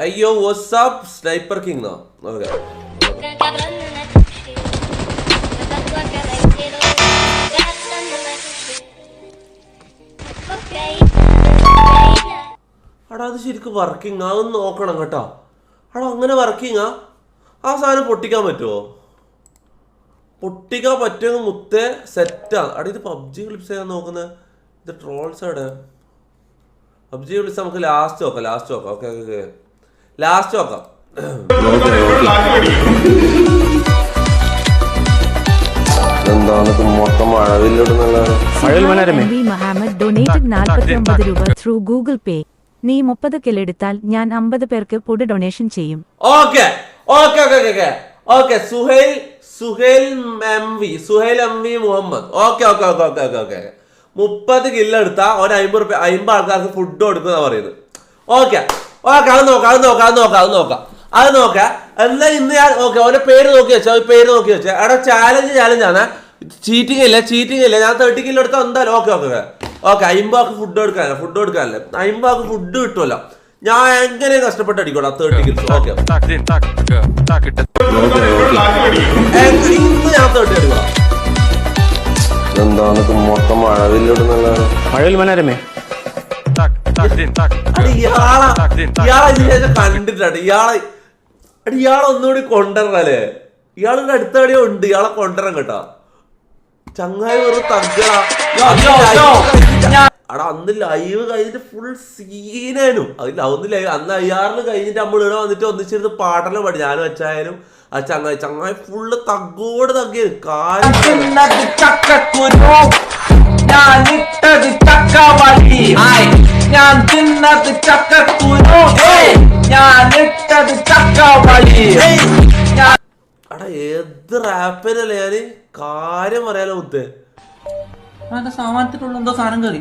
അയ്യോ WhatsApp sniper king no okay അടാ അത് ശരിക്കും വർക്കിംഗ് അതൊന്ന് നോക്കണം കേട്ടോ. അടാ അങ്ങനെ വർക്കിംഗ് ആ സാധനം പൊട്ടിക്കാൻ പറ്റുമോ? പൊട്ടിക്കാൻ പറ്റുമെങ്കിൽ മുത്തേ സെറ്റാണ്. അടാ ഇത് പബ്ജി ക്ലിപ്സ് ചെയ്യാൻ നോക്കുന്നത്. ഇത് ട്രോൾസ് അവിടെ പബ്ജി ക്ലിപ്സ് നമുക്ക് ലാസ്റ്റ് നോക്കാം ഓക്കെ ഓക്കെ ലാസ്റ്റ് നോക്കാം. Through Google Pay. നീ 30 കിലെടുത്താൽ ഞാൻ 50 പേർക്ക് ഫുഡ് ഡൊണേഷൻ ചെയ്യും. Okay okay okay okay okay Suhail M V Muhammad okay okay okay okay okay okay 30 kilo എടുത്താൽ ഒരു 50 ആൾക്കാർക്ക് ഫുഡ് കൊടുക്കുന്ന പറയുന്നത്. ഓക്കെ ഓക്കെ അത് നോക്കാം എന്നാ ഇന്ന് ഞാൻ ഓക്കെ ഓരോ പേര് നോക്കി വെച്ചോ അവിടെ ചാലഞ്ച് ആണ്. ചീറ്റിംഗ് ഇല്ല ഞാൻ 30 കിലോ എടുത്താൽ എന്തായാലും ഓക്കെ 50 ആൾക്ക് ഫുഡ് കൊടുക്കാനല്ലേ 50 ആൾക്ക് ഫുഡ് കിട്ടുമല്ലോ. ഞാൻ എങ്ങനെ കഷ്ടപ്പെട്ട് അടിക്കോളാം 30 കിലോ. ഓക്കെ ഇന്ന് ഞാൻ 30 അടിക്കോളാം. കണ്ടിട്ടാണ് ഇയാളെ ഒന്നുകൂടി കൊണ്ടുവരണല്ലേ. ഇയാളുടെ അടുത്തടിയോ ഉണ്ട് ഇയാളെ കൊണ്ടുവരാൻ കേട്ടാ. ചങ്ങായി വെറും തഗ്ഗടാ. അടാ അന്ന് ലൈവ് കഴിഞ്ഞിട്ട് ഫുൾ സീനായിരുന്നു. അന്ന് അയ്യാറിന് കഴിഞ്ഞിട്ട് നമ്മൾ ഇവിടെ വന്നിട്ട് ഒന്നിച്ചിരുന്ന് പാട്ടെല്ലാം പാടി ഞാനും അച്ചായാലും ആ ചങ്ങായി ഫുള്ള് തഗ്ഗോട് തഗ്ഗിയത് കാര്യം. അടാ ഏത് റാപ്പിനല്ലേ ഞാന് കാര്യം പറയാലോ മുത്തേ. സാമാനത്തിലുള്ള എന്തോ സാധനം കയറി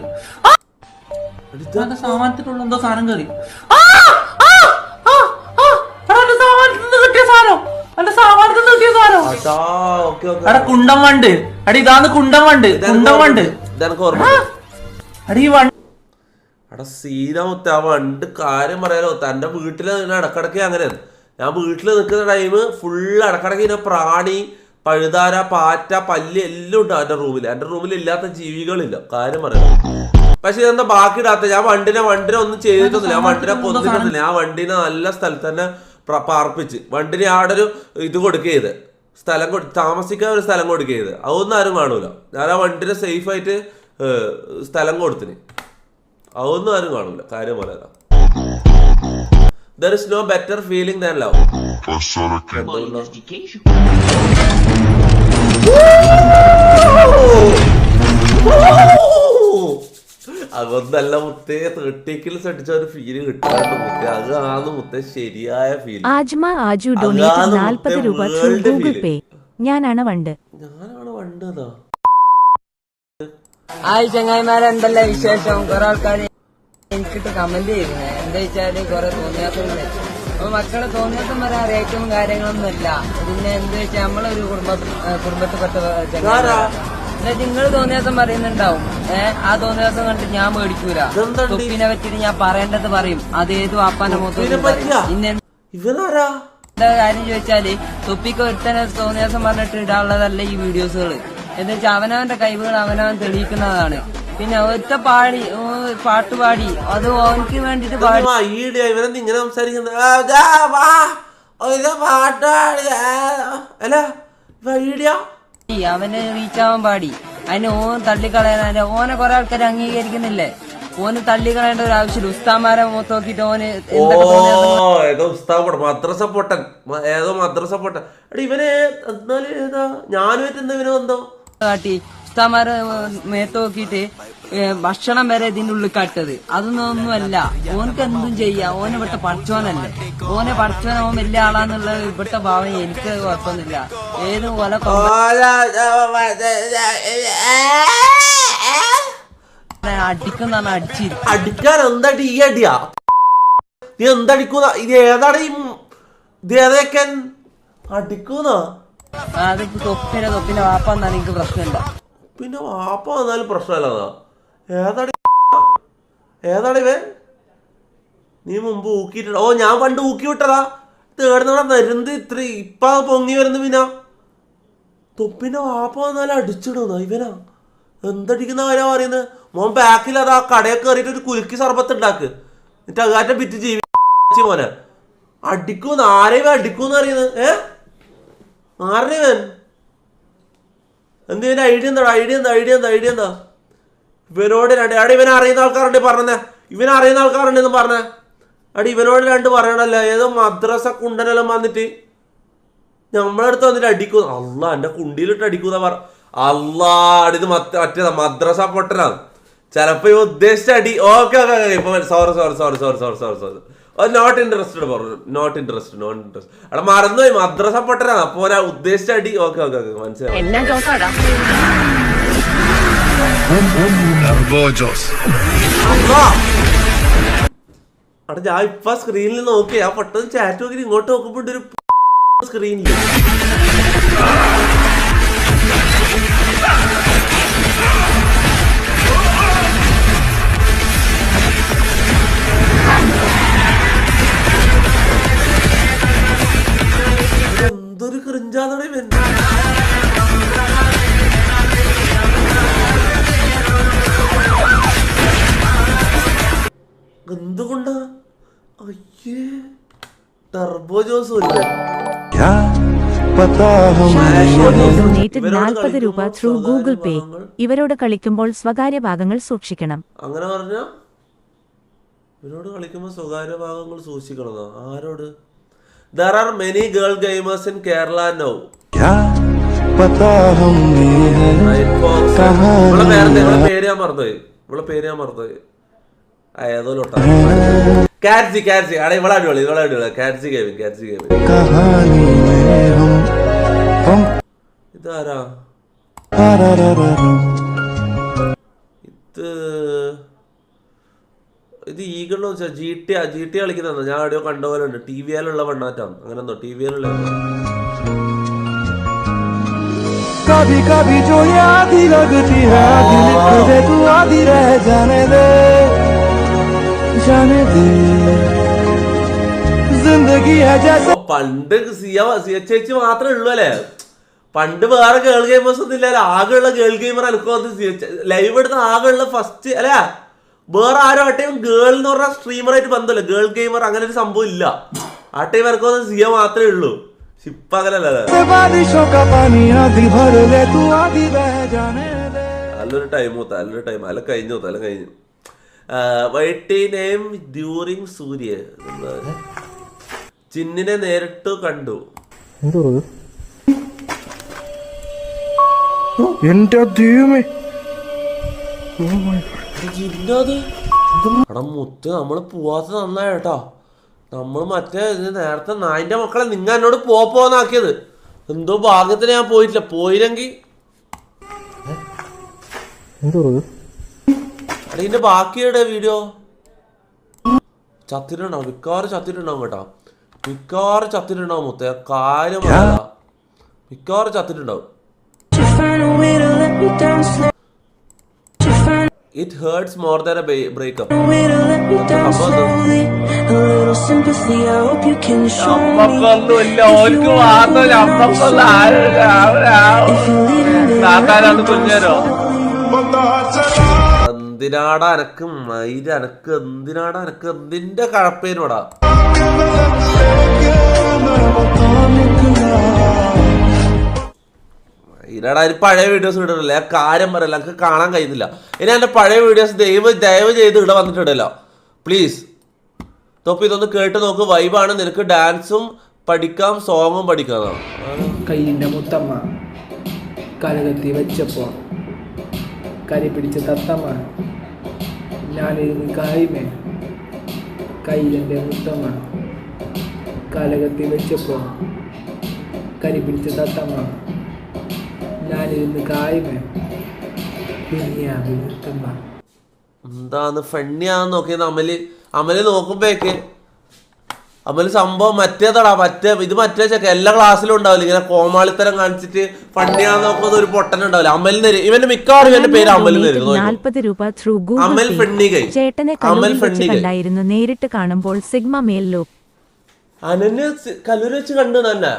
കുണ്ടം വണ്ട് അടി ഇതാന്ന് കുണ്ടം വണ്ട് അടാ സീനാമത്ത ആ വണ്ട് കാര്യം പറയാലോ. തന്റെ വീട്ടില് ഇടക്കിടക്ക് അങ്ങനെയാണ്. ഞാൻ വീട്ടിൽ നിൽക്കുന്ന ടൈം ഫുള്ള് ഇടക്കിടക്ക് ഇങ്ങനെ പ്രാണി പഴുതാര പാറ്റ പല്ല് എല്ലാം ഉണ്ട് എൻ്റെ റൂമിൽ ഇല്ലാത്ത ജീവികളില്ല കാര്യം പറയാം. പക്ഷെ ഇതെന്താ ബാക്കി ഇടാത്ത ഞാൻ വണ്ടിനെ ഒന്നും ചെയ്തിട്ടൊന്നുമില്ല. ഞാൻ വണ്ടിനെ കൊന്നിട്ടൊന്നുമില്ല. ഞാൻ വണ്ടിനെ നല്ല സ്ഥലത്ത് തന്നെ പാർപ്പിച്ച് വണ്ടിനെ ആടെ ഒരു ഇത് കൊടുക്കുകയത് താമസിക്കാൻ ഒരു സ്ഥലം കൊടുക്കുകയത് അതൊന്നും ആരും കാണൂല. ഞാൻ ആ വണ്ടിനെ സേഫ് ആയിട്ട് സ്ഥലം കൊടുത്തിന് അതൊന്നും ആരും കാണൂല കാര്യം പറയാം. There is no better feeling than love. അതൊന്നല്ല മുത്തേ 30 കിലോസ് അടിച്ച ഒരു ഫീല് കിട്ടാറുണ്ട് മുത്തേ. അതാണ് മുത്തേ ശരിയായ ഫീൽ. ആജു ഡൊണേറ്റ് 40 രൂപ ത്രൂ ഗൂഗിൾ പേ. ഞാനാണ് വണ്ട് അതാ. ചങ്ങായിമാരെ എന്തെല്ലാം വിശേഷം? കുറെ ആൾക്കാർ എനിക്കിട്ട് കമന്റ് ചെയ്യുന്നത് എന്താ വെച്ചാല് കുറെ തോന്നിയാത്തത്. അപ്പൊ മക്കളെ തോന്നിയാത്തം വരാൻ റേറ്റും കാര്യങ്ങളൊന്നുമില്ല. പിന്നെ എന്താ വെച്ചാൽ നമ്മളൊരു കുടുംബത്തിൽപ്പെട്ട നിങ്ങൾ തോന്നിയാത്തം പറയുന്നുണ്ടാവും. ആ തോന്നിയാത്തം കണ്ടിട്ട് ഞാൻ മേടിക്കൂല. തൊപ്പിനെ പറ്റിട്ട് ഞാൻ പറയേണ്ടത് പറയും. അത് ഏത് വാപ്പാന്റെ മുഖത്ത് പിന്നെ എന്താ കാര്യം ചോദിച്ചാല് തൊപ്പിക്ക് ഒരുത്തനെ തോന്നിയാസം പറഞ്ഞിട്ട് ഇടാനുള്ളതല്ല ഈ വീഡിയോസുകള്. എന്താ വെച്ചാൽ അവനവന്റെ കഴിവുകൾ അവനവൻ തെളിയിക്കുന്നതാണ്. പിന്നെ ഒറ്റ പാട്ട് പാടി അത് ഓനക്ക് വേണ്ടിട്ട് പാടി ഇങ്ങനെ സംസാരിക്കുന്നത് അവന് റീച്ചാവാൻ പാടി. അതിന് ഓൻ തള്ളിക്കളയാൻ ഓനെ കുറെ ആൾക്കാർ അംഗീകരിക്കുന്നില്ലേ. ഓന് തള്ളിക്കളയേണ്ട ഒരു ആവശ്യമില്ല. ഉസ്താമാരെ മുഖത്ത് നോക്കിട്ട് ഓന് മദ്രസ പൊട്ടൻ ഇവനെ എന്നാലും ഏതാ ഞാനുമായിട്ട് എന്താ ഇവനെ വന്നോ കാട്ടി ഉസ്താമാരെ മേത്ത് നോക്കിയിട്ട് ഭക്ഷണം വരെ ഇതിന്റെ ഉള്ളിൽ കാട്ടത്. അതൊന്നൊന്നുമല്ല. ഓനക്ക് എന്തും ചെയ്യാം. ഓനെ ഇവിടുത്തെ പഠിച്ചോനല്ലേ. ഓനെ പഠിച്ചോൻ ഓൻ വലിയ ആളാന്നുള്ള ഇവിടുത്തെ ഭാവം എനിക്ക് കുഴപ്പമൊന്നുമില്ല. ഏത് പോലെ അടിക്കുന്ന അടിക്കാൻ എന്താ ഈ അടിയാ നീ എന്തടിക്കുന്ന ഇത് ഏതാണ് ഇത് ഏതൊക്കെ അടിക്കുന്ന അതിപ്പോ തൊപ്പിനെ വാപ്പ വന്നാലും എനിക്ക് പ്രശ്നമില്ല. പിന്നെ വാപ്പ വന്നാലും പ്രശ്നമല്ല. ഏതാടി ഇവൻ നീ മുമ്പ് ഊക്കിയിട്ട? ഓ ഞാൻ പണ്ട് ഊക്കി വിട്ടതാ. തേടുന്നവിടെ നെരുന്ത് ഇത്ര ഇപ്പ പൊങ്ങി വരുന്നു. പിന്നെ തൊപ്പിന്റെ വാപ്പ വന്നാലും അടിച്ചിടുന്നു ഇവനാ. എന്തടിക്കുന്ന കാര്യം പറയുന്നത്? മോൻ ബാക്കിൽ അതാ കടയിൽ കയറിയിട്ട് ഒരു കുലുക്കി സർബത്ത് ഉണ്ടാക്ക്, എന്നിട്ട് അകാറ്റം വിറ്റ് ജീവി മോനെ. അടിക്കൂന്ന് ആരെയും അടിക്കൂന്ന് അറിയുന്നത്? ആരുടെവൻ? എന്തിന്റെ ഐഡിയ എന്താ? ഐഡിയ എന്താ? ഇവനോട് അവിടെ ഇവനെ അറിയുന്ന ആൾക്കാരുണ്ട് പറഞ്ഞേ, ഇവനെ അറിയുന്ന ആൾക്കാരുണ്ടെന്ന് പറഞ്ഞേ. അടി ഇവനോട് രണ്ട് പറയണല്ലോ. ഏതോ മദ്രസ കുണ്ടനെല്ലാം വന്നിട്ട് നമ്മളടുത്ത് വന്നിട്ട് അടിക്കുന്നു. അല്ല എന്റെ കുണ്ടിയിലിട്ട് അടിക്കുന്ന പറ. അല്ലാ അടിത് മറ്റേതാ മദ്രസ പൊട്ടനാണ്. ചിലപ്പോ ഇവ ഉദ്ദേശിച്ച അടി. ഓക്കെ ഇപ്പൊ സോറി നോട്ട് ഇൻട്രസ്റ്റഡ് പറഞ്ഞു. നോട്ട് ഇൻട്രസ്റ്റഡ് അവിടെ മറന്നുപോയി. മദ്രസ പൊട്ടനാണ്. അപ്പൊ ഉദ്ദേശിച്ച അടി. ഓക്കെ മനസ്സിലായി. അവിടെ ഞാൻ ഇപ്പൊ സ്ക്രീനിൽ നോക്കി, ആ പെട്ടെന്ന് ചാറ്റ് നോക്കി ഇങ്ങോട്ട് നോക്കുമ്പോ ഒരു സ്ക്രീനിൽ എന്തൊരു ക്രിഞ്ചാണ് ഇവൻ. എന്തുകൊണ്ടാ? അയ്യേ ടർബോ ജോസ് ഡൊനേറ്റഡ് 40 രൂപ ത്രൂ ഗൂഗിൾ പേ. ഇവരോട് കളിക്കുമ്പോൾ സ്വകാര്യ ഭാഗങ്ങൾ സൂക്ഷിക്കണം. അങ്ങനെ പറഞ്ഞ ഇവരോട് കളിക്കുമ്പോൾ സ്വകാര്യ ഭാഗങ്ങൾ സൂക്ഷിക്കണമെന്നോ? ആരോട്? There are many girl gamers in Kerala now. ഇവളെ പേര് ഞാൻ മറന്നുപോയി. ഏതോ ലോട്ടാ കാറ്റ്സി അവിടെ ഇവളെ അടിപൊളി. Courtesy gaming. ഇതാരാ ഇത് ഈഗിളിന് വെച്ചാൽ ജി ടി കളിക്കുന്ന ഞാൻ എവിടെയോ കണ്ട പോലെ ഉണ്ട്. ടി വി എല്ലുള്ള വണ്ണാറ്റാണ്. അങ്ങനെ എന്തോ ടി വി എല്ലുള്ള പണ്ട് ചേച്ചി മാത്രമേ ഉള്ളൂ അല്ലേ? പണ്ട് വേറെ ഗേൾ ഗെയിമേഴ്സ് ഒന്നും ഇല്ലല്ലോ. ആകെയുള്ള ഗേൾ ഗെയിമർ എനിക്ക് ലൈവ് എടുത്ത ആകെയുള്ള ഫസ്റ്റ് അല്ല. വേറെ ആരും ആ ടൈം ഗേൾ എന്ന് പറഞ്ഞ സ്ട്രീമറായിട്ട് ബന്ധമില്ല. ഗേൾ ഗെയിമർ അങ്ങനെ ഒരു സംഭവം ഇല്ല ആ ടൈം. എനിക്ക് സിയ മാത്രമേ ഉള്ളൂ. ഇപ്പൊ അങ്ങനല്ല. നല്ലൊരു ടൈം അല്ല കഴിഞ്ഞു. വൈറ്റി നെയിം ഡ്യൂറിങ് സൂര്യ. ചിന്നിനെ നേരിട്ട് കണ്ടു. എന്റെ ദൈവമേ, എടാ മുത്ത് നമ്മള് പോവാത്ത നന്നായിട്ടാ. നമ്മള് മറ്റേ നേരത്തെ നായിന്റെ മക്കളെ നിങ്ങ എന്നോട് പോന്നാക്കിയത്. എന്തോ ഭാഗ്യത്തിന് ഞാൻ പോയിട്ടില്ല. പോയില്ലെങ്കിൽ എടാ ഇതിന്റെ ബാക്കിയുടെ വീഡിയോ ചത്തിട്ടുണ്ടാവും. മിക്കവാറും ചത്തിട്ടുണ്ടാവും കേട്ടോ. മിക്കവാറും ചത്തിട്ടുണ്ടാവും മുത്തേ. കാര്യം മിക്കവാറും ചത്തിട്ടുണ്ടാവും. It hurts more than a breakup. എന്തിനാടാ എനക്ക് മയില് എനക്ക് എന്തിനാടാ എനക്ക് എന്തിന്റെ കഴപ്പേനോടാ? ഇതിനാടാ അതിന് പഴയ വീഡിയോസ് ഇടണല്ലേ. ആ കാര്യം പറയല്ല, എനിക്ക് കാണാൻ കഴിയുന്നില്ല. ഇനി എൻ്റെ പഴയ വീഡിയോസ് ദയവ് ചെയ്ത് ഇവിടെ വന്നിട്ടുണ്ടല്ലോ പ്ലീസ്. തൊപ്പി ഇതൊന്ന് കേട്ട് നോക്ക്. വൈബാണ്. നിനക്ക് ഡാൻസും പഠിക്കാം സോങ്ങും പഠിക്കാം. കയ്യിൻ്റെ മുത്തമ്മ കലകത്തി വെച്ചപ്പോ കരി പിടിച്ച തത്തമ്മ ഞാനിരുന്ന് കായ്മേ. കയ്യിലെൻ്റെ മുത്തമ്മ കലകത്തി വെച്ചപ്പോ കരി പിടിച്ച തത്തമ്മ ഞാനിരുന്ന് കായ്മേ. എന്താന്ന് ഫണ്ണിയാന്ന് നോക്കിയത് അമല് നോക്കുമ്പോഴേക്ക് അമല് സംഭവം മറ്റേതാടാ, ഇത് മറ്റേ ചെക്ക എല്ലാ ക്ലാസ്സിലും ഉണ്ടാവില്ല, ഇങ്ങനെ കോമാളിത്തരം കാണിച്ചിട്ട് ഫണ്ടിയാന്ന് നോക്കുന്ന ഒരു പൊട്ടൻ ഉണ്ടാവില്ല. അമലിന് ഇവന്റെ മിക്കവാറും ഇവന്റെ പേര് അമലിന് 40 രൂപ ത്രൂ അമൽ ഗൂഗിൾ ഫെണ്ണികൈ. ചേട്ടനെ കണ്ടായിരുന്നു, നേരിട്ട് കാണുമ്പോൾ സിഗ്മ മേൽ ലുക്ക്. അനന്യ കല്ലൂര് വെച്ച് കണ്ടു തന്നെ.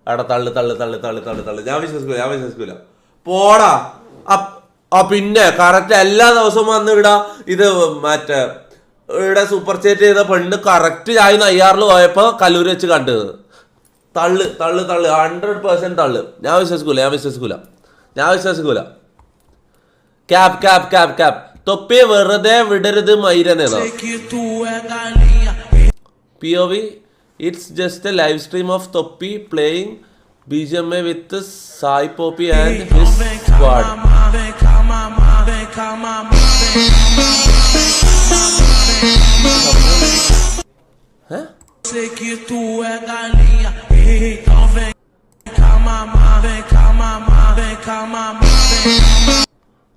അവിടെ തള്ളു തള്ളു തള്ളു തള്ളു തള്ളു തള്ളു. ഞാൻ വിശ്വസിക്കൂല പോടാ. പിന്നെ കറക്റ്റ് എല്ലാ ദിവസവും വന്ന് ഇടാ. ഇത് മറ്റേ ഇവിടെ സൂപ്പർ ചേറ്റ് ചെയ്ത പെണ്ണ് കറക്റ്റ് ഞാൻ നെയ്യാറിൽ പോയപ്പോ കല്ലൂര് വെച്ച് കണ്ടത്. തള്ളു തള്ളു തള്ളു 100% തള്ളു. ഞാൻ വിശ്വസിക്കൂല. ക്യാപ് ക്യാപ് ക്യാപ് ക്യാപ് തൊപ്പി വെറുതെ വിടരുത് മൈരനെന്നോ. POV it's just a live stream of Toppi playing BGMA with Sai Poppy and his squad. Huh?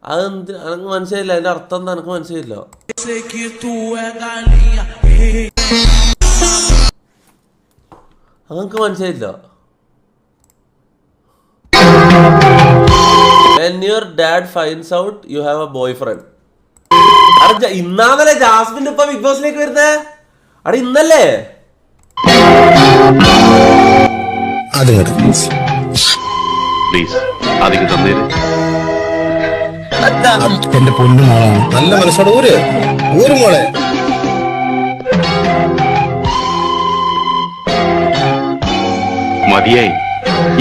അതെന്ത് എനക്ക് മനസ്സിലായില്ല, അതിന്റെ അർത്ഥം എന്താ എനക്ക് മനസ്സിലായില്ല. അതെനിക്ക് മനസ്സിലായില്ല. When your dad finds out you have a boyfriend. ഇന്നാന്നല്ലേ ജാസ്മിൻ ഇപ്പൊ ബിഗ് ബോസിലേക്ക് വരുന്നേ? അവിടെ ഇന്നല്ലേ? എന്റെ പൊന്നു മോളാണ്, നല്ല മനസ്സോടെ ഒരു മോളെ. മതിയായി,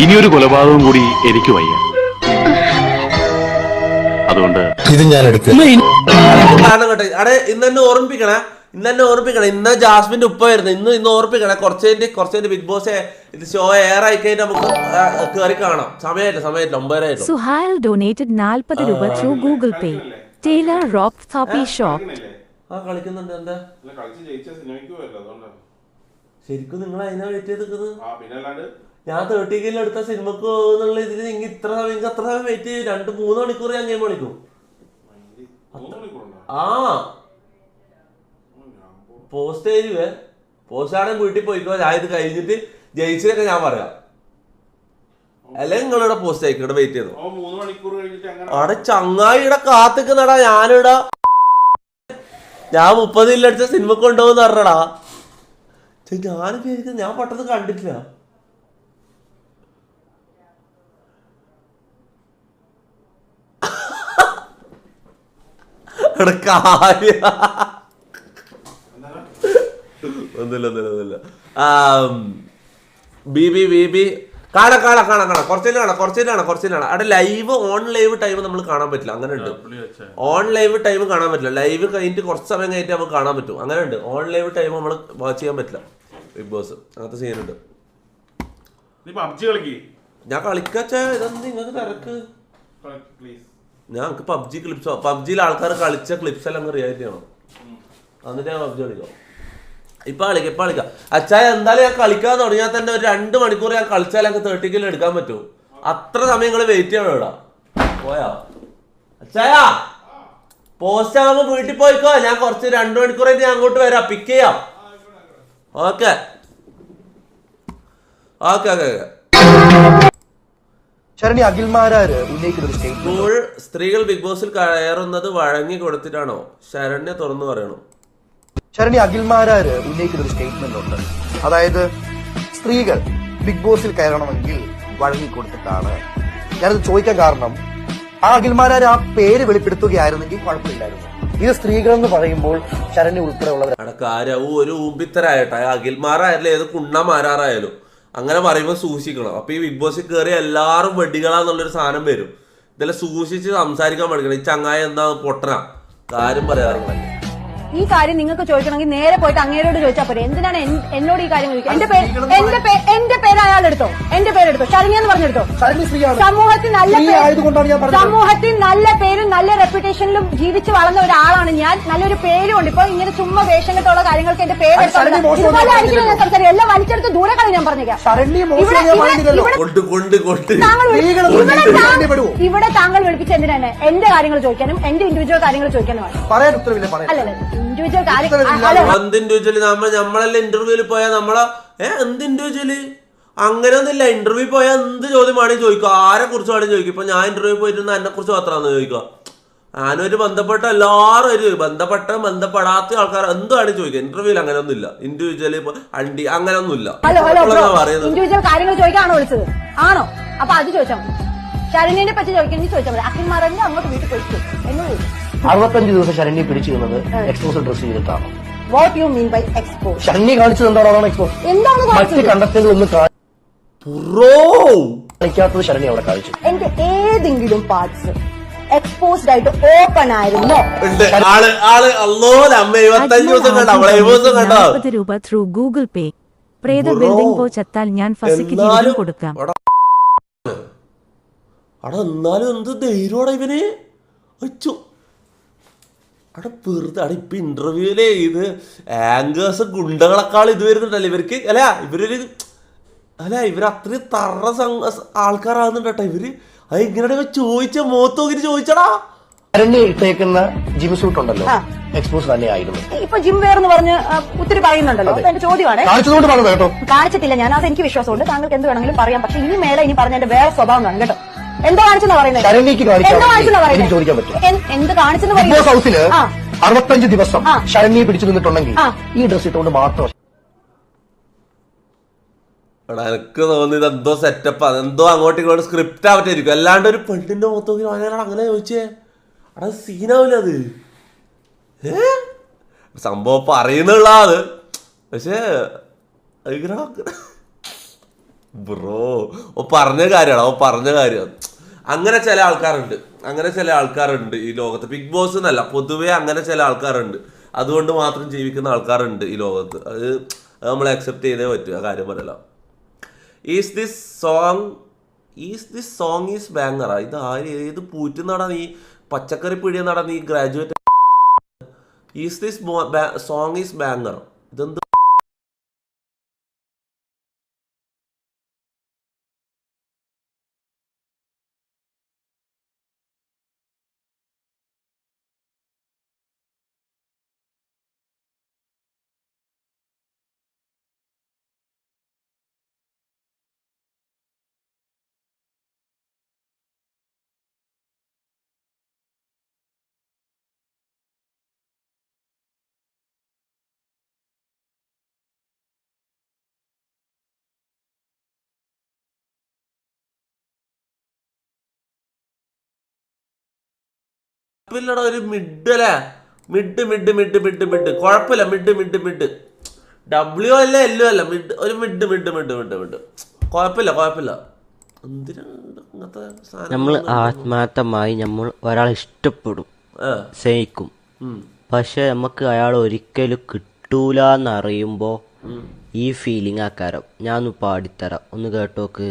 ഇനിയൊരു കൊലപാതകം കൂടി എനിക്ക് വയ്യ. അതുകൊണ്ട് ഇത് ഞാൻ എടുക്കും. കാരണം കേട്ടെ അവിടെ ഇന്നെ ഓർമ്മിപ്പിക്കണേ, ഇന്ന് ജാസ്മിന്റെ ഉപ്പ വരുന്നത്, ഇന്ന് ഓർമ്മിപ്പിക്കണേ. കുറച്ച് ബിഗ് ബോസ് ഇത് ഷോ എയർ ആയി കഴിഞ്ഞാൽ നമുക്ക് കയറി കാണാം. സമയമായില്ല 9:00 സുഹൈൽ ഡൊനേറ്റഡ് 40 രൂപ through Google Pay. Tailor rock തോപ്പി ഷോപ്പ്. കളിക്കുന്നുണ്ട്. എന്താ ശരിക്കും നിങ്ങൾ അതിനാ വെയിറ്റ് ചെയ്ത് നിൽക്കുന്നത്? ഞാൻ 30K എടുത്ത സിനിമക്ക് എന്നുള്ള ഇതിൽ നിങ്ങൾ അത്ര സമയം വെയിറ്റ് ചെയ്യും. 2-3 മണിക്കൂർ ഞാൻ ഗെയിം കളിക്കും. പോസ്റ്റ് ആണെങ്കിൽ വീട്ടിൽ പോയിക്കോ. ഞാൻ ഇത് കഴിഞ്ഞിട്ട് ജയിച്ചിട്ടൊക്കെ ഞാൻ പറയാം. അല്ലെങ്കിൽ നിങ്ങളിവിടെ പോസ്റ്റ് ആയിക്കോ, ഇവിടെ വെയിറ്റ് ചെയ്തോ. അവിടെ ചങ്ങായിടെ കാത്തിക്കുന്നടാ. ഞാൻ 30 അടിച്ച സിനിമക്ക് കൊണ്ടുപോകുന്ന പറഞ്ഞടാ. ഞാൻ പെട്ടെന്ന് കണ്ടിട്ടില്ല. ഒന്നുമില്ല. ബി കാണാം. കുറച്ചിലാണ് അവിടെ ഓൺ ലൈവ് ടൈം നമ്മൾ കാണാൻ പറ്റില്ല. അങ്ങനെ ഉണ്ട്. ഓൺ ലൈവ് ടൈം കാണാൻ പറ്റില്ല. ലൈവ് കഴിഞ്ഞിട്ട് കുറച്ച് സമയം കഴിഞ്ഞിട്ട് നമുക്ക് കാണാൻ പറ്റും. അങ്ങനെ ഉണ്ട്. ഓൺ ലൈവ് ടൈം നമ്മൾ വാച്ച് ചെയ്യാൻ പറ്റില്ല. ബിഗ് ബോസ് അങ്ങനത്തെ സീനുണ്ട്. ഞാൻ കളിക്കാച്ചാ ഇതെന്ത് നിങ്ങൾക്ക് തിരക്ക്? ഞങ്ങൾക്ക് പബ്ജി ക്ലിപ്സോ, പബ്ജിയിൽ ആൾക്കാർ കളിച്ച ക്ലിപ്സ് എല്ലാം റിയാലിറ്റി ആണോ? എന്നിട്ട് ഞാൻ പബ്ജി കളിക്കാം. ഇപ്പൊ കളിക്കാം. അച്ഛായ എന്തായാലും ഞാൻ കളിക്കാൻ തുടങ്ങിയാൽ തന്നെ ഒരു 2 മണിക്കൂർ ഞാൻ കളിച്ചാൽ എനിക്ക് 30K എടുക്കാൻ പറ്റും. അത്ര സമയം നിങ്ങൾ വെയിറ്റ് ചെയ്യണം. ഇവിടെ പോയാ അച്ഛായ പോസ്റ്റ് ആകുമ്പോ വീട്ടിൽ പോയിക്കോ. ഞാൻ കുറച്ച് 2 മണിക്കൂറായിട്ട് ഞാൻ അങ്ങോട്ട് വരാം, പിക്ക് ചെയ്യാം. ഓക്കെ. ഇപ്പോൾ സ്ത്രീകൾ ബിഗ് ബോസിൽ കയറുന്നത് വഴങ്ങി കൊടുത്തിട്ടാണോ? ശരണ്യ തുറന്നു പറയണം. ശരണ്യ, അഖിൽമാരാര് ഉന്നയിക്കുന്ന ഒരു സ്റ്റേറ്റ്മെന്റ് ഉണ്ട്. അതായത് സ്ത്രീകൾ ബിഗ് ബോസിൽ കയറണമെങ്കിൽ വഴങ്ങിക്കൊടുത്തിട്ടാണ്. ഞാനത് ചോദിക്കാൻ കാരണം ആ അഖിൽമാരാര് ആ പേര് വെളിപ്പെടുത്തുകയായിരുന്നെങ്കിൽ കുഴപ്പമില്ലായിരുന്നു. ഇത് സ്ത്രീകൾ എന്ന് പറയുമ്പോൾ ശരണ്യ ഉൾപ്പെടെയുള്ളവർ ഒരു ഊമ്പിത്തരായിട്ടാ. അഖിൽമാരായാലും ഏത് കുണ്ണമാരാറായാലും അങ്ങനെ പറയുമ്പോൾ സൂക്ഷിക്കണം. അപ്പൊ ഈ ബിഗ് ബോസിൽ കയറിയ എല്ലാവരും വെടികളാന്നുള്ളൊരു സാധനം വരും. ഇതെല്ലാം സൂക്ഷിച്ച് സംസാരിക്കാൻ പഠിക്കണം. ഈ ചങ്ങായ എന്താ പൊട്ടന കാര്യം പറയാറുള്ള ഈ കാര്യം നിങ്ങൾക്ക് ചോദിക്കണമെങ്കിൽ നേരെ പോയിട്ട് അങ്ങേരോട് ചോദിച്ചാൽ പോരെ. എന്തിനാണ് എന്നോട് ഈ കാര്യം ചോദിക്കുക? എന്റെ പേര് അയാളെടുത്തോ, എന്റെ പേരെടുത്തോ, ശരണ്യ എന്ന് പറഞ്ഞെടുത്തോ. സമൂഹത്തിൽ നല്ല പേരും നല്ല റെപ്യൂട്ടേഷനിലും ജീവിച്ച് വളർന്ന ഒരാളാണ് ഞാൻ. നല്ലൊരു പേരുണ്ട്. ഇപ്പൊ ഇങ്ങനെ ചുമ്മാ വേഷം കെട്ടുള്ള കാര്യങ്ങൾക്ക് എന്റെ പേര് ഇതുപോലെ ഞാൻ സംസാരിക്കും. എല്ലാം വലിച്ചെടുത്ത് ദൂരെ കളി ഞാൻ പറഞ്ഞേക്കാം. ഇവിടെ താങ്കൾ വിളിപ്പിച്ച എന്തിനാണ് എന്റെ കാര്യങ്ങൾ ചോദിക്കാനും എന്റെ ഇൻഡിവിജ്വൽ കാര്യങ്ങൾ ചോദിക്കാനുമാണ്. അല്ലല്ല ഇൻഡിവിജ്വൽ കാര്യം നമ്മളെല്ലാം ഇന്റർവ്യൂവിൽ പോയാൽ നമ്മളെ എന്ത് ഇൻഡിവിജ്വല് അങ്ങനെയൊന്നുമില്ല. ഇന്റർവ്യൂ പോയാൽ എന്ത് ചോദ്യം വേണമെങ്കിൽ ചോദിക്കുക, ആരെ കുറിച്ച് വേണമെങ്കിൽ ചോദിക്കും. ഇപ്പൊ ഞാൻ ഇന്റർവ്യൂ പോയിരുന്ന എന്നെ കുറിച്ച് മാത്രമാണ് ചോദിക്കുക. ഞാനൊരു ബന്ധപ്പെട്ട എല്ലാവരും ബന്ധപ്പെടാത്ത ആൾക്കാർ എന്ത് വേണമെങ്കിൽ ചോദിക്കുക. ഇന്റർവ്യൂവിൽ അങ്ങനെയൊന്നും ഇല്ല. ഇൻഡിവിജ്വല് അണ്ടി അങ്ങനെയൊന്നുമില്ല. ഇൻഡിവിജ്വൽ കാര്യങ്ങൾ ചോദിക്കാണോ വിളിച്ചത്? ആണോ? അപ്പൊ അത് ചോദിച്ചാൽ മതി. ശരണ്യനെ പറ്റി ചോദിക്കാൻ ചോദിച്ചാൽ മതി. അഖിൽമാരനെ അങ്ങോട്ട് വീട്ടിൽ പോയിട്ട് എന്നോട് ചോദിച്ചു. 65 ദിവസം ശരണ്യെ പിടിച്ചിരുന്നത് എക്സ്പോസ് ഡ്രസ് ചെയ്തിട്ടാണ്. What you mean by expose? Saranya കാണിച്ചത് എന്താണോ എക്സ്പോസ്? എന്താണ് മറ്റ് കണ്ടസ്റ്റന്റുകൾ ഒന്നും കാണിക്കാത്തത് ശരണ്യ അവിടെ കാണിച്ചു. എന്റെ ഏതെങ്കിലും പാർട്സ് എക്സ്പോസ്ഡ് ആയിട്ട് ഓപ്പൺ ആയിരുന്നോ? 40 രൂപ ത്രൂ ഗൂഗിൾ പേ. പ്രേത ബിൽഡിംഗ് പോ ചത്താൽ ഞാൻ ഫസിക്ക് ജീവിതം കൊടുക്കാം. എന്നാലും എന്ത് ധൈര്യോടെ ഇവന് വെച്ചു അവിടെ വെറുതെ അവിടെ ഇപ്പൊ ഇന്റർവ്യൂലേ ഇത് ആങ്കേഴ്സ് ഗുണ്ടകളെക്കാൾ ഇത് വരുന്നുണ്ടല്ലോ ഇവർക്ക്. ഇവരത്രയും തറ ആൾക്കാരാകുന്നുണ്ട് കേട്ടോ ഇവര്. അത് ഇങ്ങനെ ചോദിച്ച മുഖത്ത് നോക്കിട്ട് ചോദിച്ചടാ. ശരണ്യ ഇട്ടേക്കുന്ന ജിം സൂട്ട് ഉണ്ടല്ലോ എക്സ്പോസ് തന്നെയായിരുന്നു. ഇപ്പൊ ജിം വെയർ എന്ന് പറഞ്ഞ് ഒത്തിരി പറയുന്നുണ്ടല്ലോ. എന്റെ ചോദ്യമാണ്. കാണിച്ചിട്ടില്ല ഞാൻ, അത് എനിക്ക് വിശ്വാസമുണ്ട്. താങ്കൾക്ക് എന്ത് വേണമെങ്കിലും പറയാം. പക്ഷെ ഇനി മേലെ ഇനി പറഞ്ഞ എന്റെ വേറെ സ്വഭാവം കാണും കേട്ടോ. എന്താ കാണിച്ചെന്നാ പറയുന്നത്? ചോദിക്കാൻ പറ്റും എന്ത് കാണിച്ചെന്ന് ബിഗ് ബോസ് ഹൗസിൽ 65 ദിവസം ശരണ്യെ പിടിച്ചു നിന്നിട്ടുണ്ടെങ്കിൽ ഈ ഡ്രസ് ഇട്ടുകൊണ്ട് മാത്രം. എനിക്ക് തോന്നിയത് എന്തോ സെറ്റപ്പ്, എന്തോ അങ്ങോട്ടും ഇങ്ങോട്ടും സ്ക്രിപ്റ്റ് ആവറ്റായിരിക്കും. അല്ലാണ്ട് ഒരു പെണ്ണിന്റെ മുഖത്ത് നോക്കി അങ്ങനെ ചോദിച്ചേ അവിടെ സീനാവില്ല അത്. സംഭവം പറയുന്നുള്ള അത്. പക്ഷേ ബ്രോ പറഞ്ഞ കാര്യം അങ്ങനെ ചില ആൾക്കാരുണ്ട് ഈ ലോകത്ത്. ബിഗ് ബോസ് എന്നല്ല, പൊതുവെ അങ്ങനെ ചില ആൾക്കാരുണ്ട്. അതുകൊണ്ട് മാത്രം ജീവിക്കുന്ന ആൾക്കാരുണ്ട് ഈ ലോകത്ത്. അത് നമ്മൾ അക്സെപ്റ്റ് ചെയ്തേ പറ്റൂ. ആ കാര്യം പറയല്ലോ. Is this song is banger? ഇത് ഏത് പൂറ്റുന്നാടാ നീ പച്ചക്കറി പിടിയ നടന്ന ഈ graduate? Is this song is banger? ഇതെന്ത് ഒരു മിഡ് അല്ലേ? മിഡ് കുഴപ്പമില്ല. മിഡ് ഡബ്ല്യു അല്ല എല്ലോ അല്ല, മിഡ് ഒരു മിഡ് കുഴപ്പമില്ല. നമ്മൾ ആത്മാർത്ഥമായി നമ്മൾ ഒരാളെ ഇഷ്ടപ്പെടും, സ്നേഹിക്കും. പക്ഷെ നമുക്ക് അയാൾ ഒരിക്കലും കിട്ടൂല എന്നറിയുമ്പോ ഈ ഫീലിംഗ് ആക്കാരം. ഞാൻ ഒന്ന് പാടിത്തരാം, ഒന്ന് കേട്ടോക്ക്.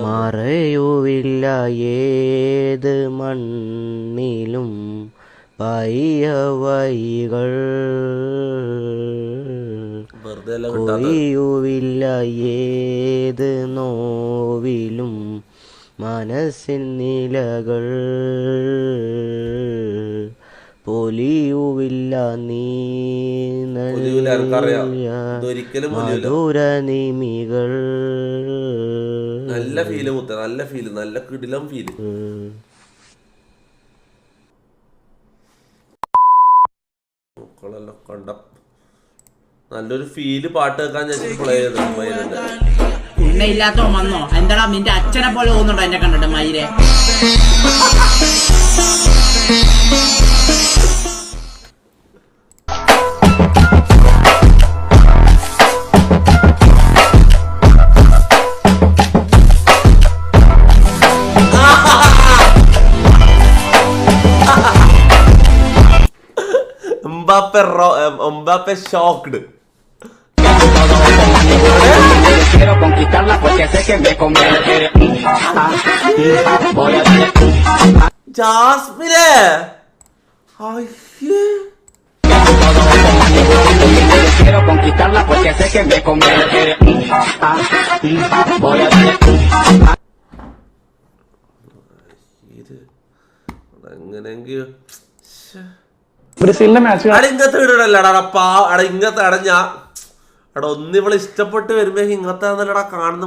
മറയുവില്ല ഏത് മണ്ണിലും പയ്യ വഴികൾ, കൊയ്യുവില്ല ഏത് നോവിലും മനസ്സിൻ നിലകൾ, പൊലിയുവില്ല നീ മധുര നിമികൾ. നല്ല ഫീല് മുത്ത, നല്ല കിടിലം ഫീല്. കണ്ട നല്ലൊരു ഫീല് പാട്ട് കേൾക്കാൻ ഞാൻ പ്ലേ ചെയ്തിട്ടുണ്ട്. ഇല്ലാത്തോ വന്നോ? എന്താടാ നിന്റെ അച്ഛനെ പോലെ തോന്നുന്നുണ്ടോ എന്നെ കണ്ടിട്ട് മയിരെ? Mbappé shocked. ജാസ്മിനെ അയ്യേ അങ്ങനെങ്കിൽ ബ്രസീലിന്റെ മാച്ച് ഇങ്ങനത്തെ ഇടലടാ ഇങ്ങനത്തെ അടഞ്ഞ അവിടെ ഒന്നിവളെ ഇഷ്ടപ്പെട്ട് വരുമ്പോ ഇങ്ങനത്തെ ആണല്ലടാ കാണുന്ന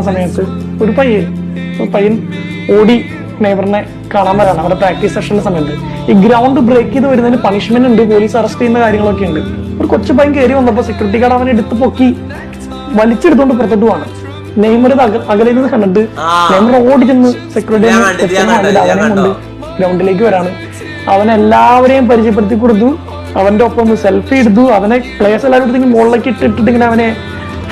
സമയത്ത് ഒരു പയ്യൻ ഓടി നെയ്ബറിനെ കാണാൻ വരാണ് അവിടെ പ്രാക്ടീസ് സെഷന്റെ സമയത്ത്. ഈ ഗ്രൗണ്ട് ബ്രേക്ക് ചെയ്ത് വരുന്നതിന് പണിഷ്മെന്റ് ഉണ്ട്, പോലീസ് അറസ്റ്റ് ചെയ്യുന്ന കാര്യങ്ങളൊക്കെ ഉണ്ട്. ഒരു കൊച്ചു പയ്യൻ കയറി വന്നപ്പോ സെക്യൂരിറ്റി ഗാർഡ് അവനെ എടുത്ത് പൊക്കി വലിച്ചെടുത്തോണ്ട് പുറത്തോട്ട് പോവാണ്. നെയ്മർ അകലിൽ നിന്ന് കണ്ടിട്ട് നെയ്മർ ഓടി ചെന്ന് സെക്യൂരിറ്റി അവനെ കൊണ്ട് ഗ്രൗണ്ടിലേക്ക് വരാണ്. അവനെല്ലാവരെയും പരിചയപ്പെടുത്തി കൊടുത്തു, അവന്റെ ഒപ്പം സെൽഫി എടുത്തു, അവനെ പ്ലേയേഴ്സ് എല്ലാവരും മുകളിലേക്ക് ഇട്ടിട്ട് ഇങ്ങനെ അവനെ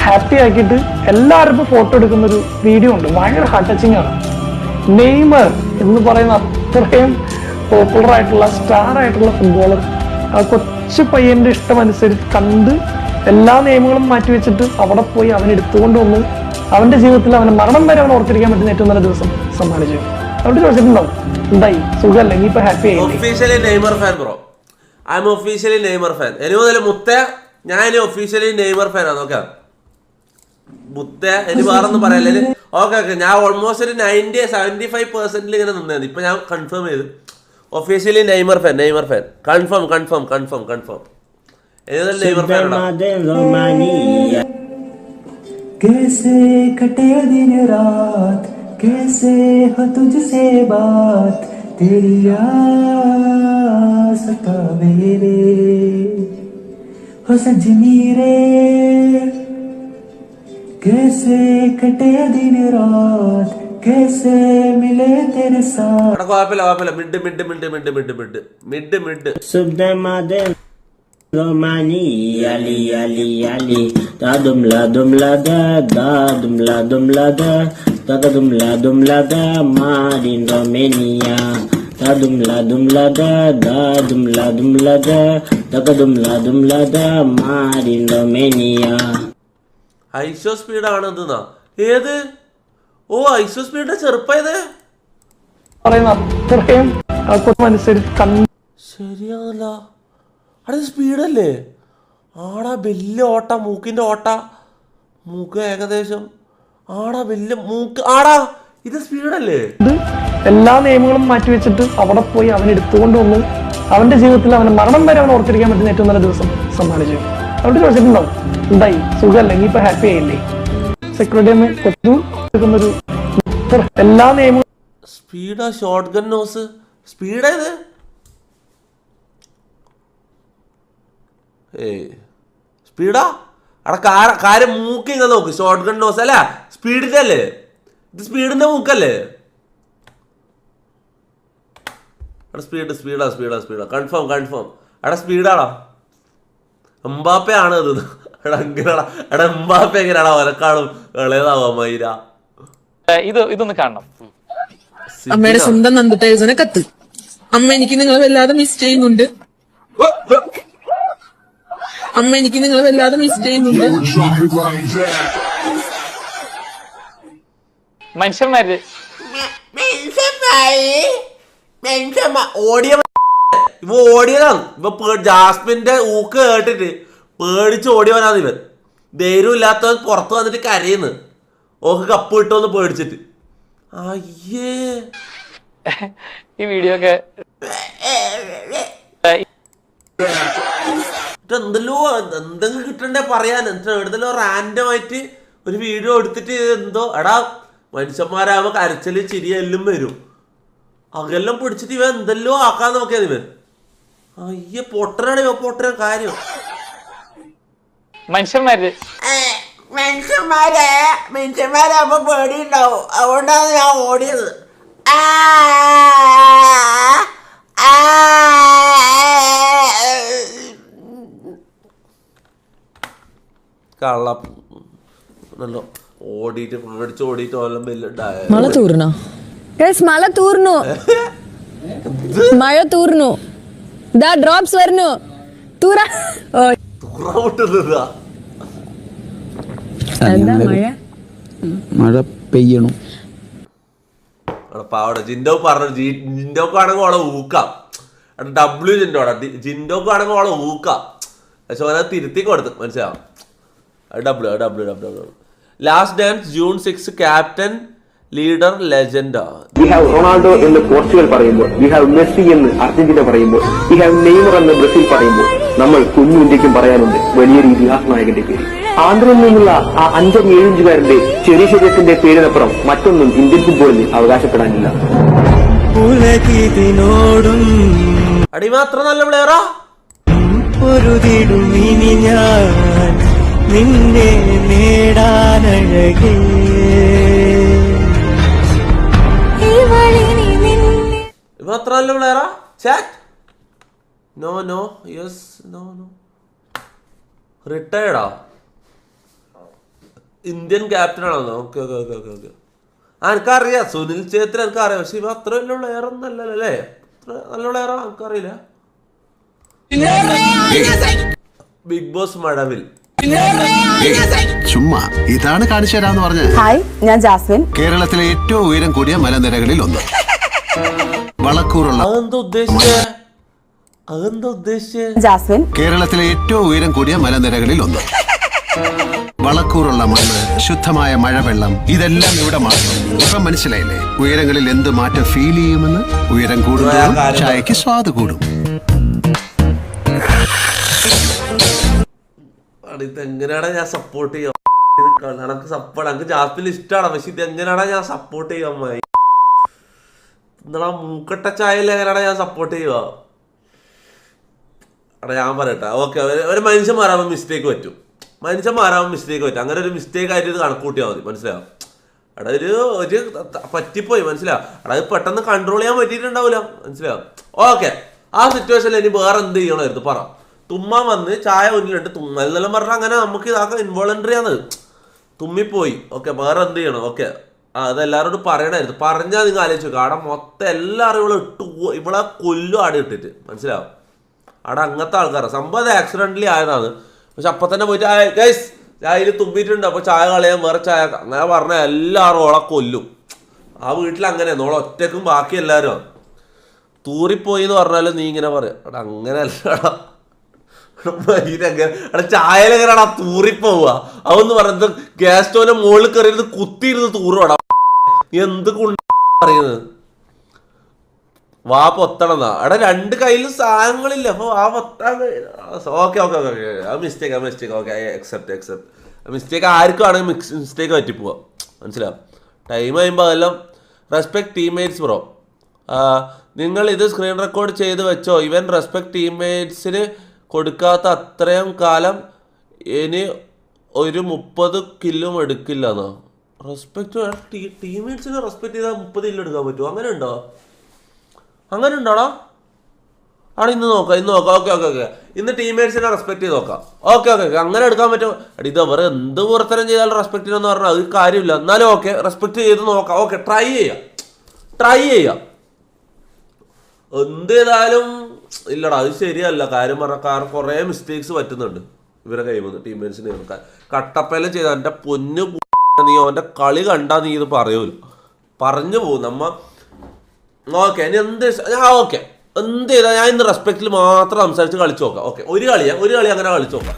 ഹാപ്പി ആക്കിയിട്ട് എല്ലാവരും ഫോട്ടോ എടുക്കുന്ന ഒരു വീഡിയോ ഉണ്ട്. ഭയങ്കര ഹാർട്ട് ടച്ചിങ് ആണ്. നെയ്മർ എന്ന് പറയുന്ന അത്രയും പോപ്പുലർ ആയിട്ടുള്ള സ്റ്റാർ ആയിട്ടുള്ള ഫുട്ബോളർ ആ കൊച്ചു പയ്യന്റെ ഇഷ്ടം അനുസരിച്ച് കണ്ട് എല്ലാ നിയമങ്ങളും മാറ്റിവെച്ചിട്ട് അവിടെ പോയി അവൻ എടുത്തുകൊണ്ട് വന്ന് അവന്റെ ജീവിതത്തിൽ അവന്റെ മരണം വരെ അവൻ ഓർത്തിരിക്കാൻ പറ്റുന്ന ഏറ്റവും നല്ല ദിവസം സമ്മാനിച്ചു. അവിടെ ചോദിച്ചിട്ടുണ്ടാവും എന്തായി സുഖമല്ലേ, നീ ഇപ്പൊ ഹാപ്പി ആയില്ലേ? Officially Neymar fan bro, I M officially Neymar fan. ഇനി മുതൽ മുത്തേ ഞാൻ ഒഫീഷ്യലി നെയ്മർ ഫാൻ ആണ്. നോക്കാം മുത്തേ ഇനി വേറൊന്നും പറയല്ലേ. ഓക്കെ ഞാൻ ഓൾമോസ്റ്റ് ഒരു 75% ഇങ്ങനെ നിന്നത്. ഇപ്പൊ ഞാൻ കൺഫേം ചെയ്ത് ഒഫീഷ്യലി നെയ്മർ ഫാൻ കൺഫേം. ഇനി മുതൽ നെയ്മർ ഫാൻ. कैसे कटे दिन रात, कैसे हो तुझसे बात, तेरी याद सतावे रे, हो सजनी रे, कैसे कटे दिन रात, कैसे मिले तेरे साथ. കുഴപ്പമില്ല mid Romani, ali, ali, ali, da dum la da, da dum la da, da dum la da, Madin Romania. Da dum la da, da dum la da, da dum la da, Madin Romania. ഐസോ speed ആണ് എന്തെന്നാ ഏത്? ഓ ഐസോ സ്പീഡിന്റെ ചെറുപ്പത് പറയുന്ന അത്രയും ശരിയാണല്ല. അവിടെ സ്പീഡല്ലേ ആടാ, വലിയ ഓട്ട, മൂക്കിന്റെ ഓട്ട, മൂക്ക് ഏകദേശം ആടാ വലിയ മൂക്ക് ആടാ, ഇത് സ്പീഡല്ലേ? എല്ലാ നിയമങ്ങളും മാറ്റിവെച്ചിട്ട് അവിടെ പോയി അവൻ എടുത്തുകൊണ്ട് വന്നു അവന്റെ ജീവിതത്തിൽ അവന്റെ മരണം വരെ അവൻ ഓർത്തിരിക്കാൻ പറ്റുന്ന ഏറ്റവും നല്ല ദിവസം സമ്മാനിച്ചു. അവിടെ ചോദിച്ചിട്ടുണ്ടാവും എന്തായി സുഖമല്ലേ, നീ ഇപ്പൊ ഹാപ്പി ആയില്ലേ? സെക്യൂരിറ്റി കൊച്ചു എടുക്കുന്നൊരു എല്ലാ നിയമങ്ങളും സ്പീഡാ, ഷോർട്ട് ഗൺ നോസ് സ്പീഡേത്. സ്പീഡാ അവിടെ കാര്യം മൂക്ക് ഇങ്ങനെ നോക്ക്. ഷോർട്ട് ഗൺ നോസ് അല്ല, സ്പീഡിന്റെ അല്ലേ ഇത്? സ്പീഡിന്റെ മൂക്കല്ലേ? അവിടെ സ്പീഡാ കൺഫേം അവിടെ സ്പീഡാടാ. എംബാപ്പെ ആണ് അത്. എങ്ങനെയാടാ എടാ എംബാപ്പെ എങ്ങനെയാടാ ഒരക്കാളും ഇളയതാവാ മൈര. ഇതൊന്ന് കാണണം. അമ്മയുടെ സ്വന്തം നന്ദുട്ടേഴ്സിനെ കത്ത്. അമ്മ എനിക്ക് നിങ്ങളെ വല്ലാതെ മിസ് ചെയ്യുന്നുണ്ട്. മനുഷ്യന്മാര് ഓടിയതാണ് ഇവ. ജാസ്മിന്റെ ഊക്ക് കേട്ടിട്ട് പേടിച്ച് ഓടിയവനാണ് ഇവൻ. ധൈര്യം ഇല്ലാത്തവൻ പുറത്ത് വന്നിട്ട് കരയുന്നു, ഓക്ക് കപ്പ് കിട്ടുമെന്ന് പേടിച്ചിട്ട്. അയ്യേ ഈ വീഡിയോ ഒക്കെ എന്തെങ്കിലും കിട്ടണ്ടേ പറയാൻ. എന്തല്ലോ റാൻഡം ആയിട്ട് ഒരു വീഡിയോ എടുത്തിട്ട് എന്തോ എടാ മനുഷ്യന്മാരാകുമ്പോ കരച്ചല് ചിരി എല്ലാം വരും. അകെല്ലാം പിടിച്ചിട്ട് ഇവ എന്തെല്ലോ ആക്കാൻ നോക്കിയത് ഇവൻ. അയ്യ പൊട്ടനാണ് ഇവ, പൊട്ടന കാര്യം. മനുഷ്യന്മാരാകുമ്പോ പേടി ഉണ്ടാവും, അതുകൊണ്ടാണ് ഞാൻ ഓടിയത്. കള്ള ഓടിയിട്ട് പേടിച്ച് ഓടിയിട്ട് ഓലം മഴ തൂർന്നു. മഴ തൂർന്നു. ഡ്രോപ്സ് വരുന്നു. മഴ പെയ്യണു. പാവടെ ജിൻഡോ പറഞ്ഞു ജിൻഡോക്ക് ആണെങ്കിൽ ഓളെ ഊക്കാം. ഡബ്ല്യു ജിൻഡോടാ, ജിൻഡോക്ക് ആണെങ്കിൽ ഓളെ ഊക്കാം. പക്ഷെ ഓനെ തിരുത്തി കൊടുത്തു, മനസ്സിലാവും. W last dance June 6 captain leader ലെജൻഡാ. വി ഹാവ് റൊണാൾഡോ എന്ന് പോർച്ചുഗൽ പറയുമ്പോൾ, വി ഹാവ് മെസ്സി എന്ന് അർജന്റീന പറയുമ്പോൾ, വി ഹാവ് നെയ്മർ എന്ന് ബ്രസീൽ പറയുമ്പോൾ, നമ്മൾ കുഞ്ഞു ഇന്ത്യക്കും പറയാനുണ്ട് വലിയൊരു ഇതിഹാസ നായകന്റെ പേര്. ആന്ധ്രയിൽ നിന്നുള്ള ആ 5-7 ഇഞ്ചുകാരന്റെ ചെറിയ ശരീരത്തിന്റെ പേരിനപ്പുറം മറ്റൊന്നും ഇന്ത്യൻ ഫുട്ബോളിന് അവകാശപ്പെടാനില്ല. അടി മാത്രം നല്ല പ്ലെയറാ. നിന്നെ നേടാനഴകേ മാത്രം നല്ല പ്ലെയറാ. ചാറ്റ് നോ യെസ് നോ റിട്ടയർഡാ, ഇന്ത്യൻ ക്യാപ്റ്റൻ ആണോ? ഓക്കെ എനിക്കറിയാം സുനിൽ ഛേത്രി എനിക്കറിയാം. പക്ഷെ ഇവ അത്ര വലിയ പ്ലെയർ ഒന്നും അല്ലല്ലോ അല്ലേ? അത്ര നല്ല പ്ലെയറാ എനിക്കറിയില്ല. ബിഗ് ബോസ് മഴവിൽ ചുമ്മാ ഇതാണ് കാണിച്ചു തരാന്ന് പറഞ്ഞ. ഹായ്, ഞാൻ ജാസ്മിൻ. കേരളത്തിലെ ഏറ്റവും ഉയരം കൂടിയ മലനിരകളിൽ ഒന്ന് വളക്കൂറുള്ള. അതെന്താ ഉദ്ദേശിച്ചേ? ജാസ്മിൻ. കേരളത്തിലെ ഏറ്റവും ഉയരം കൂടിയ മലനിരകളിൽ ഒന്ന് വളക്കൂറുള്ള മണ്ണ്, ശുദ്ധമായ മഴവെള്ളം, ഇതെല്ലാം ഇവിടെ മാത്രം. ഇപ്പം മനസ്സിലായില്ലേ ഉയരങ്ങളിൽ എന്ത് മാറ്റം ഫീൽ ചെയ്യുമെന്ന്? ഉയരം കൂടുമ്പോൾ ചായക്ക് സ്വാദ് കൂടും. ഇതെങ്ങനെയാടാ ഞാൻ സപ്പോർട്ട് ചെയ്യാം? എനിക്ക് ജാസ്മിൻ ഇഷ്ടമാണ്, പക്ഷെ ഇതെങ്ങനെയാടാ ഞാൻ സപ്പോർട്ട് ചെയ്യാൻ? എന്താ മൂക്കട്ട ചായയിൽ എങ്ങനെയാടാ ഞാൻ സപ്പോർട്ട് ചെയ്യുക? എടാ ഞാൻ പറയട്ടെ, ഓക്കെ, ഒരു മനുഷ്യൻ മാറാൻ മിസ്റ്റേക്ക് പറ്റും. അങ്ങനെ ഒരു മിസ്റ്റേക്ക് ആയിട്ട് ഇത് കണക്കൂട്ടിയാൽ മതി, മനസ്സിലാവും. എടാ ഒരു പറ്റിപ്പോയി, മനസ്സിലാവും. എടാ അത് പെട്ടെന്ന് കൺട്രോൾ ചെയ്യാൻ പറ്റിയിട്ടുണ്ടാവില്ല, മനസ്സിലാവും. ഓക്കെ, ആ സിറ്റുവേഷനിൽ ഇനി വേറെ എന്ത് ചെയ്യണമായിരുന്നു പറ. തുമ്മാൻ വന്ന് ചായ മുന്നിലിട്ട് തുമ്മലെന്നെല്ലാം പറഞ്ഞാൽ അങ്ങനെ നമുക്ക് ഇതാക്കാൻ ഇൻവോളണ്ടറി ആണ്. തുമ്മിപ്പോയി, ഓക്കെ, വേറെ എന്ത് ചെയ്യണം? ഓക്കെ, അതെല്ലാവരോടും പറയണമായിരുന്നു. പറഞ്ഞാൽ നിങ്ങൾ ആലോചിച്ചു നോക്കുക, അവിടെ മൊത്തം എല്ലാവരും ഇവിടെ കൊല്ലും ആടെ ഇട്ടിട്ട്, മനസ്സിലാവും. അവിടെ അങ്ങനത്തെ ആൾക്കാരാണ്. സംഭവം ആക്സിഡൻ്റലി ആയതാണ്. പക്ഷെ അപ്പം തന്നെ പോയിട്ട് ഗൈസ് ചായയിൽ തുമ്പിയിട്ടുണ്ട്, അപ്പോൾ ചായ കളയാൻ വേറെ ചായ, അങ്ങനെ പറഞ്ഞാൽ എല്ലാവരും ഓളെ കൊല്ലും. ആ വീട്ടിൽ അങ്ങനെയാണ്, ഓളെ ഒറ്റക്കും ബാക്കി എല്ലാവരും തൂറിപ്പോയി എന്ന് പറഞ്ഞാലും നീ ഇങ്ങനെ പറയാം. അവിടെ അങ്ങനെ അല്ലടാ, ഇതെങ്ങനെ ചായലെങ്ങനെയാടാ തൂറിപ്പോവുക? അതൊന്ന് പറയുന്നത് ഗ്യാസ് സ്റ്റോവിന്റെ മുകളിൽ കയറിയിരുന്ന് കുത്തിയിരുന്ന് തൂറുവാടാ. എന്ത് പറയുന്നത്? വാ പൊത്തണമെന്നാ. അവിടെ 2 കയ്യിലും സാധനങ്ങളില്ല, അപ്പൊ വാ പൊത്താൻ. Okay mistake. Okay, accept. Mistake ആർക്കും ആണെങ്കിൽ മിസ്റ്റേക്ക് പറ്റിപ്പോവാ, മനസ്സിലാവും. ടൈം കഴിയുമ്പോൾ അതെല്ലാം റെസ്പെക്ട് ടീംമേറ്റ്സ് ബ്രോ. നിങ്ങൾ ഇത് സ്ക്രീൻ റെക്കോർഡ് ചെയ്ത് വെച്ചോ. ഇവൻ റെസ്പെക്ട് ടീംമേറ്റ്സിന് കൊടുക്കാത്ത അത്രയും കാലം ഇനി ഒരു 30 കില്ലും എടുക്കില്ല എന്നോ? റെസ്പെക്ട് ടീംമേറ്റ്സിനെ റെസ്പെക്ട് ചെയ്താൽ 30 കില്ല് എടുക്കാൻ പറ്റുമോ? അങ്ങനെ ഉണ്ടോടാ? അവിടെ ഇന്ന് നോക്കാം. ഓക്കെ, ഇന്ന് ടീംമേറ്റ്സിനെ റെസ്പെക്ട് ചെയ്ത് നോക്കാം. ഓക്കെ, അങ്ങനെ എടുക്കാൻ പറ്റുമോ? ഇത് അവർ എന്ത് പുറത്തരം ചെയ്താലും റെസ്പെക്ട് ചെയ്യുമെന്ന് പറഞ്ഞാൽ അത് കാര്യമില്ല. എന്നാലും ഓക്കെ, റെസ്പെക്ട് ചെയ്ത് നോക്കാം. ഓക്കെ, ട്രൈ ചെയ്യാം. എന്ത് ചെയ്താലും ഇല്ലടാ, അത് ശരിയല്ല. കാര്യം പറഞ്ഞാൽ കാരണം കുറേ മിസ്റ്റേക്സ് പറ്റുന്നുണ്ട് ഇവരെ കയ്യിൽ നിന്ന് ടീംമേറ്റ്സിന്. കട്ടപ്പേലം ചെയ്ത എൻ്റെ പൊന്നു നീ അവൻ്റെ കളി കണ്ടാ നീ ഇത് പറഞ്ഞു പോകും നമ്മ. ഓക്കെ, ഇനി എന്ത് ചെയ്താൽ ഞാൻ ഇന്ന് റെസ്പെക്റ്റിൽ മാത്രം സംസാരിച്ച് കളിച്ചു നോക്കാം. ഓക്കെ, ഒരു കളി അങ്ങനെ കളിച്ചു നോക്കാം.